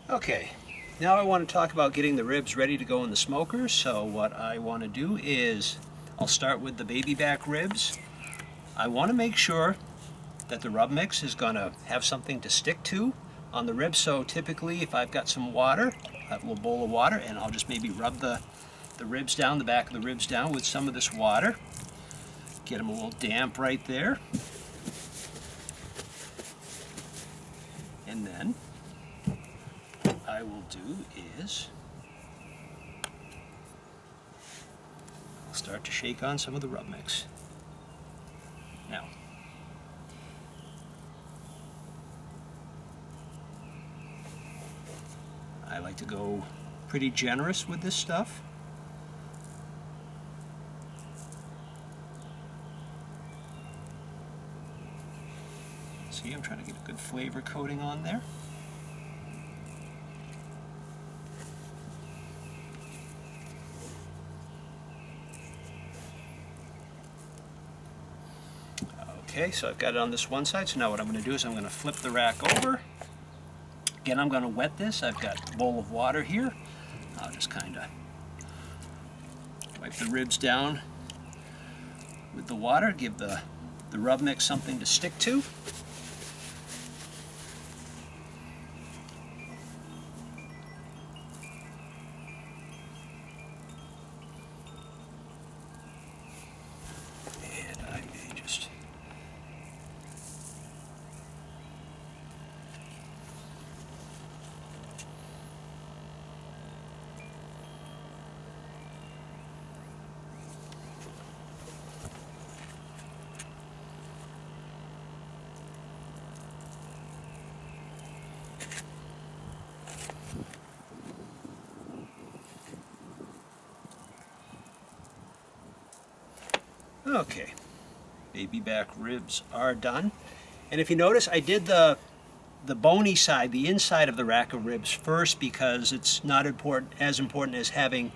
Okay, now I want to talk about getting the ribs ready to go in the smoker. So what I want to do is I'll start with the baby back ribs. I want to make sure that the rub mix is going to have something to stick to on the ribs. So typically if I've got some water, I have a little bowl of water, and I'll just maybe rub the ribs down, the back of the ribs down with some of this water. Get them a little damp right there. And then what I will do is I'll start to shake on some of the rub mix. Now, I like to go pretty generous with this stuff. See, I'm trying to get a good flavor coating on there. Okay, so I've got it on this one side, so now what I'm going to do is I'm going to flip the rack over. Again, I'm going to wet this. I've got a bowl of water here. I'll just kind of wipe the ribs down with the water, give the rub mix something to stick to. And I may just okay, baby back ribs are done. And if you notice, I did the bony side, the inside of the rack of ribs first, because it's not as important as having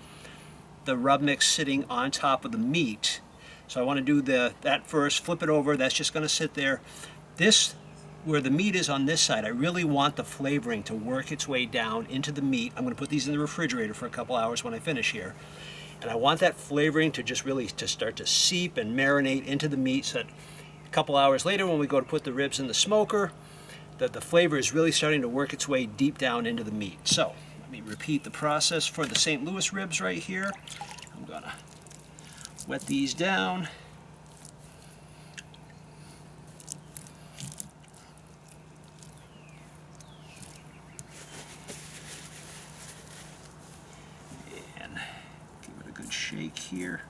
the rub mix sitting on top of the meat. So I want to do that first, flip it over, that's just going to sit there. This, where the meat is on this side, I really want the flavoring to work its way down into the meat. I'm going to put these in the refrigerator for a couple hours when I finish here. And I want that flavoring to just really start to seep and marinate into the meat, so that a couple hours later when we go to put the ribs in the smoker, that the flavor is really starting to work its way deep down into the meat. So let me repeat the process for the St. Louis ribs right here. I'm going to wet these down. Shake here.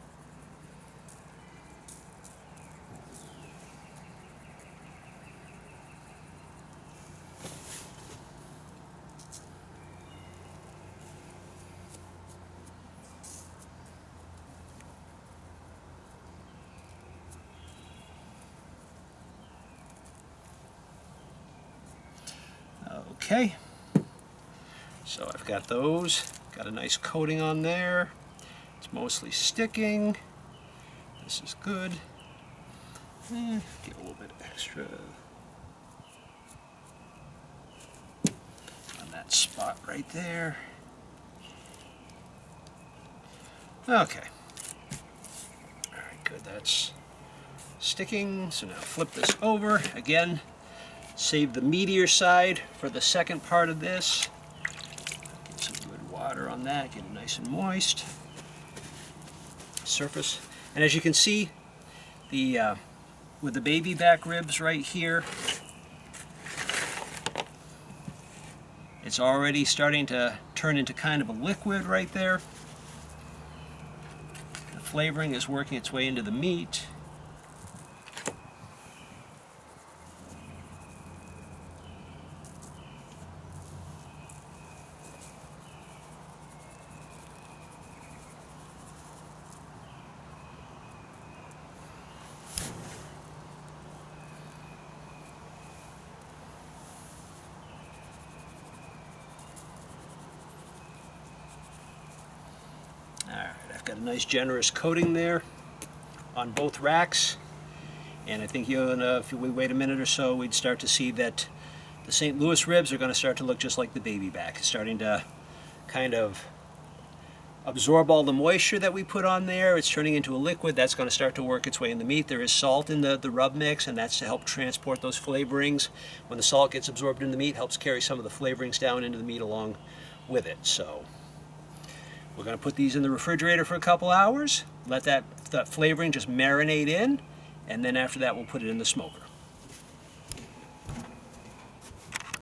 Okay, so I've got those, got a nice coating on there. It's mostly sticking. This is good. Get a little bit extra on that spot right there. Okay. All right, good. That's sticking. So now flip this over. Again, save the meatier side for the second part of this. Get some good water on that. Get it nice and moist. Surface, and as you can see, with the baby back ribs right here, it's already starting to turn into kind of a liquid right there. The flavoring is working its way into the meat. I've got a nice generous coating there on both racks, and I think if we wait a minute or so, we'd start to see that The St. Louis ribs are going to start to look just like the baby back. It's starting to kind of absorb all the moisture that we put on there. It's turning into a liquid that's going to start to work its way in the meat. There is salt in the rub mix, and that's to help transport those flavorings. When the salt gets absorbed in the meat, it helps carry some of the flavorings down into the meat along with it. So we're going to put these in the refrigerator for a couple hours, let that flavoring just marinate in, and then after that we'll put it in the smoker.